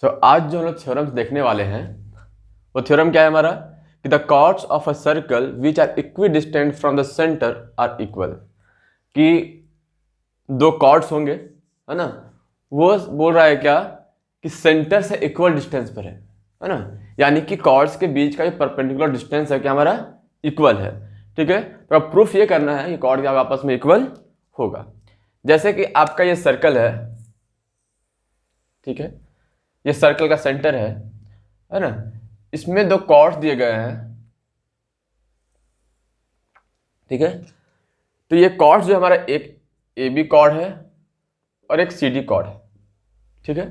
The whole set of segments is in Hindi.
तो आज जो हम लोग थ्योरम्स देखने वाले हैं वो थ्योरम क्या है हमारा कि the chords of a circle which are equidistant from the centre are equal. कि दो कॉर्ड्स होंगे, है ना, वो बोल रहा है क्या कि सेंटर से इक्वल डिस्टेंस पर है ना, यानी कि कॉर्ड्स के बीच का जो परपेंडिकुलर डिस्टेंस है क्या हमारा इक्वल है। ठीक है, तो अब प्रूफ ये करना है कि कॉर्ड क्या आपस में इक्वल होगा। जैसे कि आपका ये सर्कल है, ठीक है, ये सर्कल का सेंटर है ना, इसमें दो कॉर्ड्स दिए गए हैं। ठीक है, तो ये कॉर्ड्स जो हमारा एक ए बी कॉर्ड है और एक सी डी कॉर्ड है। ठीक है,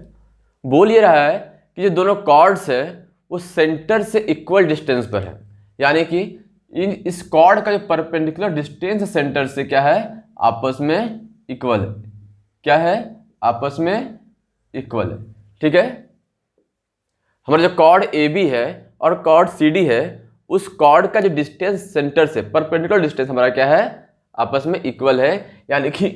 बोल ये रहा है कि जो दोनों कॉर्ड्स है वो सेंटर से इक्वल डिस्टेंस पर है, यानी कि इस कॉर्ड का जो परपेंडिकुलर डिस्टेंस है सेंटर से क्या है, आपस में इक्वल है। क्या है, आपस में इक्वल है। ठीक है, हमारा जो कॉर्ड ए बी है और कॉर्ड सी डी है, उस कॉर्ड का जो डिस्टेंस सेंटर से परपेंडिकुलर डिस्टेंस हमारा क्या है, आपस में इक्वल है, यानी कि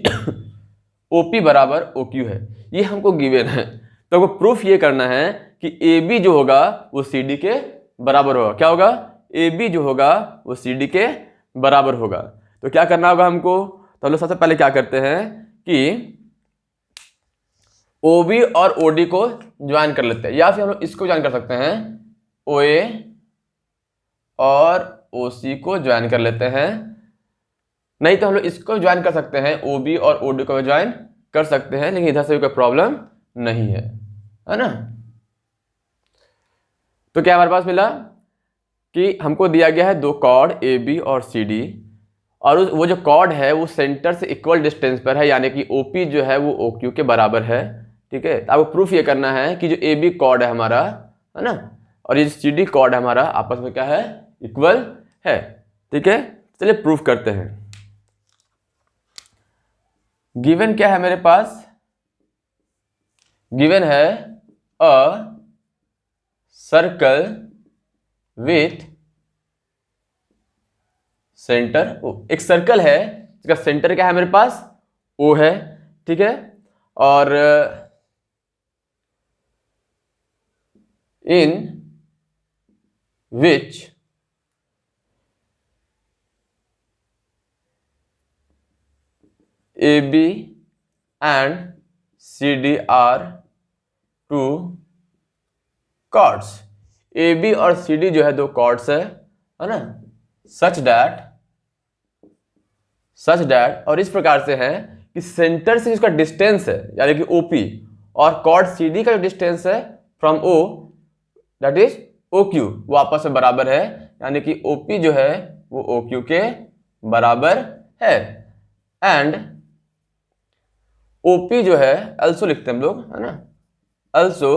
OP बराबर OQ है। ये हमको गिवन है, तो हमको प्रूफ ये करना है कि AB जो होगा वो CD के बराबर होगा। क्या होगा, AB जो होगा वो CD के बराबर होगा। तो क्या करना होगा हमको, तो हम लोग सबसे पहले क्या करते हैं कि OB और OD को ज्वाइन कर लेते हैं, या फिर हम लोग इसको ज्वाइन कर सकते हैं, OA और OC को ज्वाइन कर लेते हैं। नहीं तो हम लोग इसको ज्वाइन कर सकते हैं, OB और OD को ज्वाइन कर सकते हैं, लेकिन इधर से कोई प्रॉब्लम नहीं है ना। तो क्या हमारे पास मिला कि हमको दिया गया है दो कॉर्ड AB और CD, और वो जो कॉर्ड है वो सेंटर से इक्वल डिस्टेंस पर है, यानी कि OP जो है वो OQ के बराबर है। ठीक है, तो आपको प्रूफ ये करना है कि जो AB कॉर्ड है हमारा, है ना, और ये CD कॉर्ड है हमारा, आपस में क्या है, इक्वल है। ठीक है, चलिए प्रूफ करते हैं। गिवन क्या है मेरे पास, गिवन है a circle with centre O। एक सर्कल है जिसका सेंटर क्या है मेरे पास, O है। ठीक है, और in which AB and CD are two chords. AB और CD जो है दो कॉर्ड्स है ना, सच दैट और इस प्रकार से है कि सेंटर से जिसका डिस्टेंस है यानी कि OP, और कॉर्ड CD का जो डिस्टेंस है from O that is OQ, वो आपस में बराबर है, यानी कि OP जो है वो OQ के बराबर है। एंड OP जो है, अल्सो लिखते हैं हम लोग, है ना, अल्सो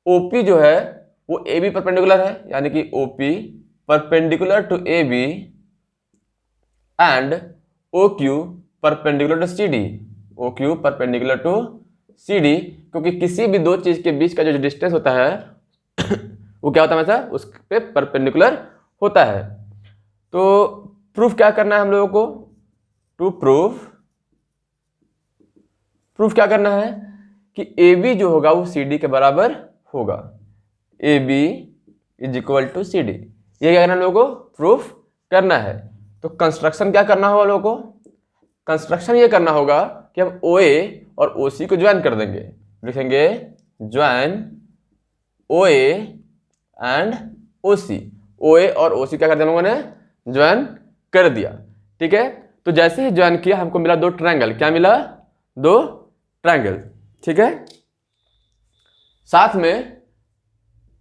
OP जो है वो AB परपेंडिकुलर है, यानी कि OP perpendicular to AB and OQ perpendicular to CD, OQ perpendicular to CD, क्योंकि किसी भी दो चीज के बीच का जो डिस्टेंस होता है वो क्या होता है हमेशा उस पे परपेंडिकुलर होता है। तो प्रूफ क्या करना है हम लोगों को, टू प्रूफ क्या करना है कि AB जो होगा वो CD के बराबर होगा, AB is equal to CD। ये क्या करना है हम लोगों को, प्रूफ करना है। तो कंस्ट्रक्शन क्या करना होगा लोगों को, कंस्ट्रक्शन ये करना होगा कि हम OA और OC को ज्वाइन कर देंगे, लिखेंगे join OA and OC। OA और OC क्या कर दिया हम लोगों ने, ज्वाइन कर दिया। ठीक है, तो जैसे ही ज्वाइन किया हमको मिला दो ट्रायंगल। क्या मिला, दो ट्रायंगल। ठीक है, साथ में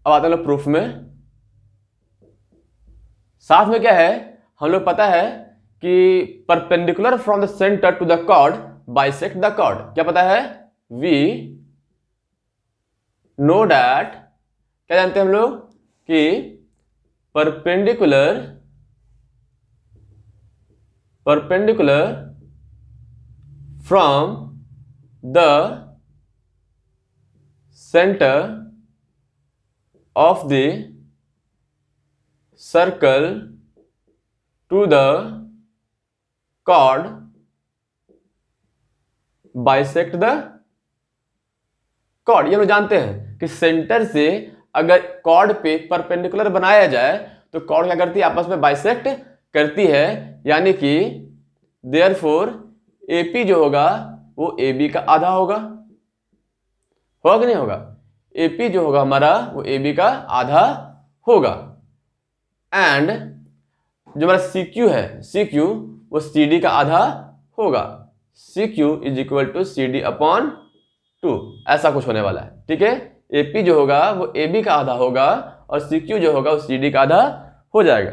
अब आते हैं प्रूफ में। साथ में क्या है, हम लोग पता है कि perpendicular from the centre to the chord bisect the chord. क्या पता है, वी नो डैट, क्या जानते हैं हम लोग कि perpendicular from the centre of the circle to the chord bisect the chord, ये हम लोग जानते हैं कि सेंटर से अगर कॉर्ड पे परपेंडिकुलर बनाया जाए तो कॉर्ड क्या करती है, आपस में बाइसेक्ट करती है, यानी कि देयरफॉर AP जो होगा वो AB का आधा होगा कि नहीं होगा? AP जो होगा हमारा वो AB का आधा होगा। एंड जो हमारा CQ है, CQ वो CD का आधा होगा। CQ is equal to CD upon 2, ऐसा कुछ होने वाला है। ठीक है, AP जो होगा वो AB का आधा होगा और CQ जो होगा वो CD का आधा हो जाएगा।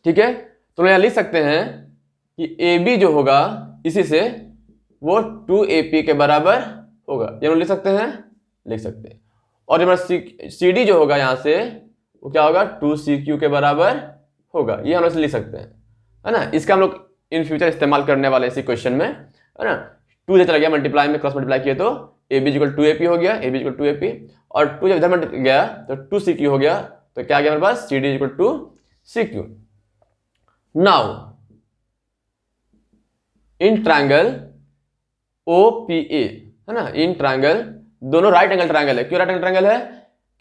ठीक है, तो यहां लिख सकते हैं कि AB जो होगा इसी से वो 2AP के बराबर होगा, ये लिख सकते हैं, लिख सकते हैं। और हमारा CD जो होगा यहां से वो क्या होगा, 2CQ के बराबर होगा, ये हम लोग लिख सकते हैं, है ना। इसका हम लोग इन फ्यूचर इस्तेमाल करने वाले इसी क्वेश्चन में, है ना। 2 चला गया मल्टीप्लाई में, क्रॉस मल्टीप्लाई किए तो AB इक्वल 2AP हो गया, AB इक्वल 2AP, और 2 जब इधर में गया तो 2CQ हो गया, तो क्या गया हमारे पास, CD equal 2CQ। Now in triangle OPA, है ना, इन ट्रायंगल, दोनों राइट एंगल ट्रायंगल है। क्यों राइट एंगल ट्रायंगल है?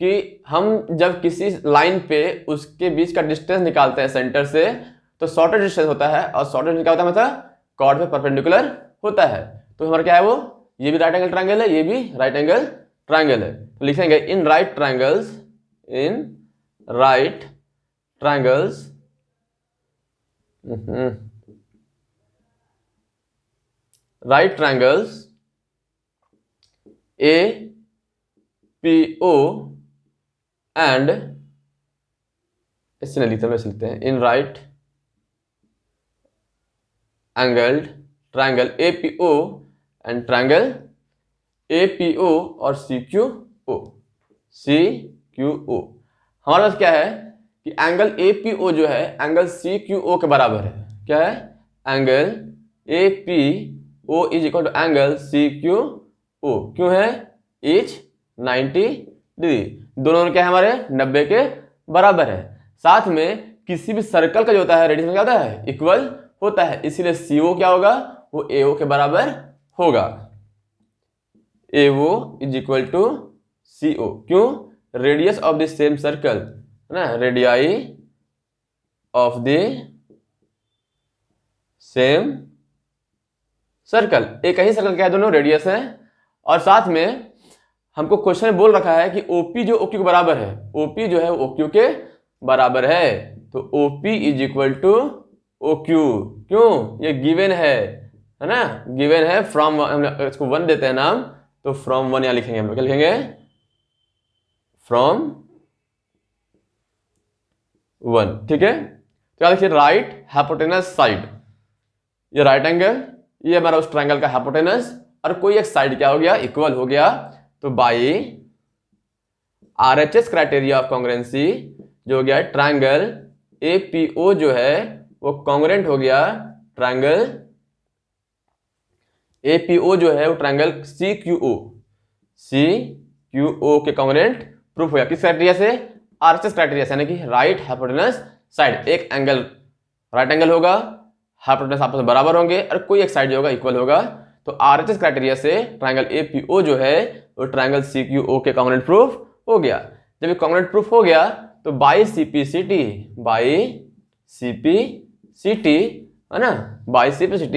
कि हम जब किसी लाइन पे उसके बीच का डिस्टेंस निकालते हैं सेंटर से तो शॉर्टेस्ट डिस्टेंस होता है, और शॉर्टेस्ट डिस्टेंस क्या होता है, मतलब कॉर्ड पे परपेंडिकुलर होता है। तो हमारा क्या है वो, ये भी राइट एंगल ट्रायंगल है, ये भी राइट एंगल ट्रायंगल है। तो लिखेंगे in right triangles, in right triangles right triangles APO and, इससे नहीं लिखते, वैसे लिखते हैं, in right angled triangle APO and triangle APO और CQO। हमारे पास क्या है कि एंगल APO जो है एंगल CQO के बराबर है। क्या है, angle APO is equal to angle CQO। क्यों है, इच 90 डिग्री, दोनों क्या है हमारे 90 के बराबर है। साथ में किसी भी सर्कल का जो होता है रेडियस क्या होता है, इक्वल होता है, इसीलिए CO क्या होगा, वो AO के बराबर होगा। AO is equal to CO, क्यों, radius of the same circle, है ना, radii of the same circle, एक ही सर्कल क्या है, दोनों रेडियस है। और साथ में हमको क्वेश्चन में बोल रखा है कि OP जो OQ के बराबर है, OP जो है OQ के बराबर है, तो OP is equal to OQ, क्यों, ये गिवन है ना, गिवन है फ्रॉम, हम इसको 1 देते हैं नाम, तो फ्रॉम 1 यहां लिखेंगे, हम लोग क्या लिखेंगे, फ्रॉम 1। ठीक है, तो क्या लिखिए, राइट हाइपोटेनस साइड, ये राइट एंगल, ये हमारा उस ट्रायंगल का हाइपोटेनस, और कोई एक साइड क्या हो गया, इक्वल हो गया, तो by RHS criteria of congruency जो हो गया ट्रायंगल APO जो है वो कॉन्ग्रुएंट हो गया ट्रायंगल APO जो है वो ट्रायंगल CQO के कॉन्ग्रुएंट प्रूफ हो गया। किस क्राइटेरिया से, RHS क्राइटेरिया से, यानी कि राइट हाइपोटेनस साइड, एक एंगल राइट एंगल होगा, हाइपोटेनस आपस में बराबर होंगे, और कोई एक साइड जो होगा इक्वल होगा, तो RHS क्राइटेरिया से ट्रायंगल APO जो है वो ट्रायंगल CQO के कॉन्ग्रुएंट प्रूफ हो गया। जब ये कॉन्ग्रुएंट प्रूफ हो गया तो बाई CPCT, है ना, by CPCT,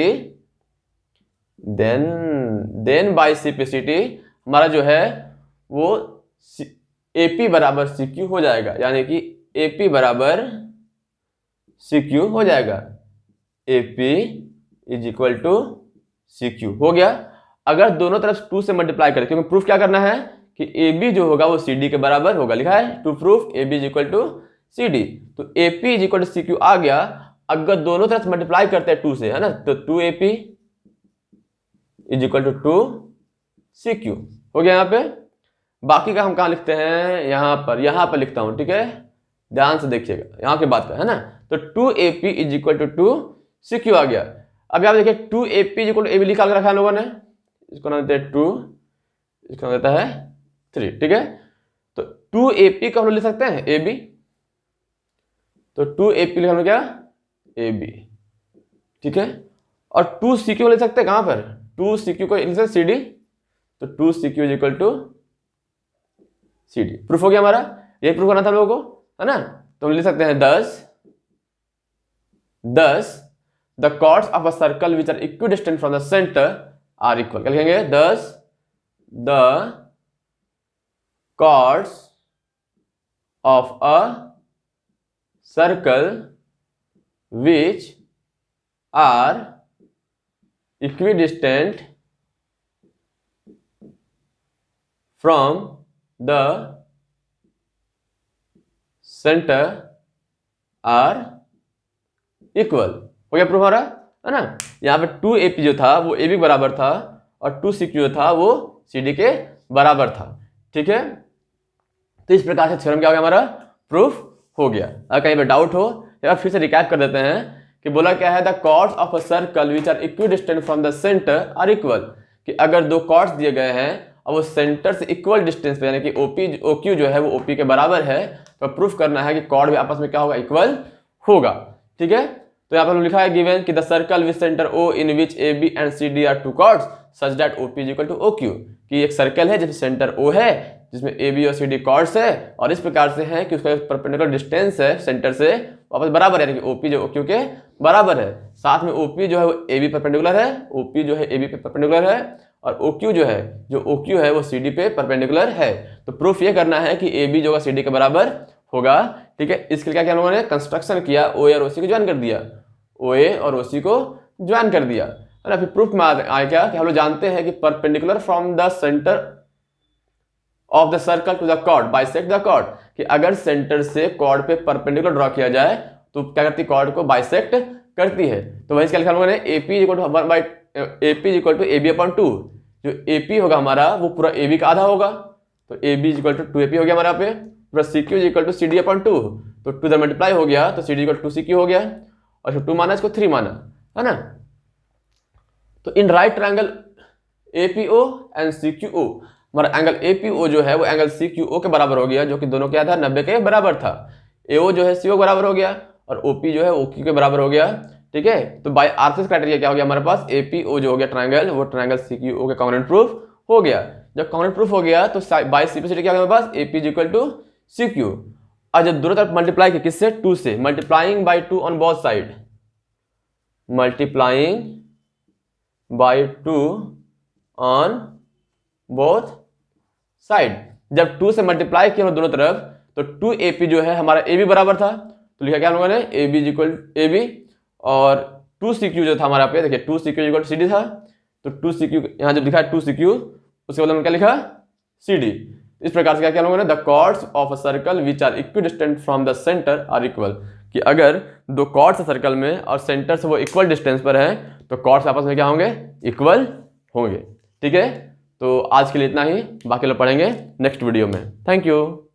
then by CPCT हमारा जो है वो AP बराबर CQ हो जाएगा, यानी कि AP बराबर CQ हो जाएगा, AP is equal to CQ हो गया। अगर दोनों तरफ 2 से मल्टीप्लाई करें, क्योंकि प्रूफ क्या करना है कि AB जो होगा वो CD के बराबर होगा, लिखा है to proof AB is equal to CD, तो AP is equal to CQ आ गया। अगर दोनों तरफ मल्टीप्लाई करते हैं 2 से, है ना, तो 2AP is equal to 2CQ हो गया। यहाँ पे बाकी का हम कहाँ लिखते हैं, यहाँ पर लिखता हूं, ठीक है, ध्यान से देखिएगा, यहाँ की बात है ना, तो 2AP is equal to 2CQ आ गया। अब यहाँ देखिए 2AP is equal to AB लिखा रखा है लोगों ने, इसको नाम देते हैं 2, इसको नाम देता है 3, ठीक है, तो 2AP का हम लोग लिख सकते हैं AB, तो 2AP लिखा हम क्या, AB, ठीक है, और 2CQ लिख सकते हैं कहां पर, 2CQ को इनसे CD, तो 2CQ is equal to CD। Proof हो गया हमारा, ये प्रूफ करना था हम लोगों को, है ना। तो हम लिख सकते हैं 10 the chords of a circle which are equidistant from the centre are equal. क्या लिखेंगे? 10 the chords of a circle which are equidistant from the centre are equal. हो गया प्रूफ हमारा, है ना। यहाँ पे 2AP जो था वो AB के बराबर था और 2CQ जो था वो CD के बराबर था, ठीक है। तो इस प्रकार से थ्योरम क्या हो गया हमारा, प्रूफ हो गया। अगर कहीं पे डाउट हो या फिर से रिकैप कर देते हैं कि बोला क्या है, the chords of a circle which are equidistant from the centre are equal, कि अगर दो कॉर्ड्स दिए गए हैं और वो सेंटर से इक्वल डिस्टेंस पे, यानी कि OQ जो है वो OP के बराबर है, तो प्रूफ करना है कि कॉर्ड भी आपस में क्या होगा, इक्वल होगा, ठीक है। तो यहाँ पर लिखा है गिवन कि the circle with centre O in which AB and CD are two chords such that OP is equal to OQ, कि एक सर्कल है जिसमें सेंटर O है, जिसमें AB और CD कॉर्ड्स है, और इस प्रकार से है कि उसका परपेंडिकुलर डिस्टेंस है सेंटर से वापस बराबर है, यानी कि OP जो OQ के बराबर है। साथ में OP जो है वो AB परपेंडिकुलर है, OP जो है AB पे परपेंडिकुलर है, और OQ जो है OQ है वो CD पे परपेंडिकुलर है। तो प्रूफ ये करना है कि AB जो है CD के बराबर होगा, ठीक है। इसके लिए क्या हम लोगों ने कंस्ट्रक्शन किया, OA और OC को ज्वाइन कर दिया, OA और OC को ज्वाइन कर दिया, है ना। फिर प्रूफ में आया क्या कि हम लोग जानते हैं कि perpendicular from the centre of the circle to the chord bisect the chord, कि अगर सेंटर से कॉर्ड पे परपेंडिकुलर ड्रॉ किया जाए तो क्या करती है, कॉर्ड को बाइसेक्ट करती है। तो वही क्या लिखा हम लोगों ने, AP equal to AB upon 2, जो AP होगा हमारा वो पूरा AB का आधा होगा, तो AB इक्वल टू 2AP हो गया हमारा पे, पूरा CQ equal to CD upon 2, तो 2 इधर मल्टीप्लाई हो गया तो CD इक्वल टू 2CQ हो गया, और फिर 2 माना इसको 3 माना, है ना। तो in right triangle APO and CQO, हमारा एंगल APO जो है वो एंगल CQO के बराबर हो गया, जो कि दोनों क्या था, 90 के बराबर था। AO जो है CO के बराबर हो गया और OP जो है OQ के बराबर हो गया, ठीक है। तो बाय आर्थिक क्राइटेरिया क्या हो गया हमारे पास, APO जो हो गया ट्रायंगल, वो ट्रायंगल CQO के कॉन्ग्रुएंट प्रूफ हो गया। जब कॉन्ग्रुएंट प्रूफ हो गया तो बाय सिंपलिसिटी क्या हो गया हमारे पास, AP इक्वल टू CQ, और जब दोनों तरफ मल्टीप्लाई किया किससे, 2 से, multiplying by 2 on both side, multiplying by 2 on both side. जब 2 से मल्टीप्लाई किया दोनों तरफ तो 2AP जो है हमारा AB बराबर था, तो लिखा क्या हम लोगों ने, AB इक्वल AB, और 2CQ जो था हमारा पे, देखिए 2CQ इक्वल CD था, तो 2CQ यहाँ जब लिखा है 2CQ, उसके बाद हमने क्या लिखा, CD। इस प्रकार से क्या किया हम लोगों ने, the chords of a circle which are equidistant from the centre are equal, कि अगर दो कॉर्ड्स सर्कल में और सेंटर से वो इक्वल डिस्टेंस पर है तो कॉर्ड्स आपस में क्या होंगे, इक्वल होंगे, ठीक है। तो आज के लिए इतना ही, बाकी लोग पढ़ेंगे नेक्स्ट वीडियो में। Thank you.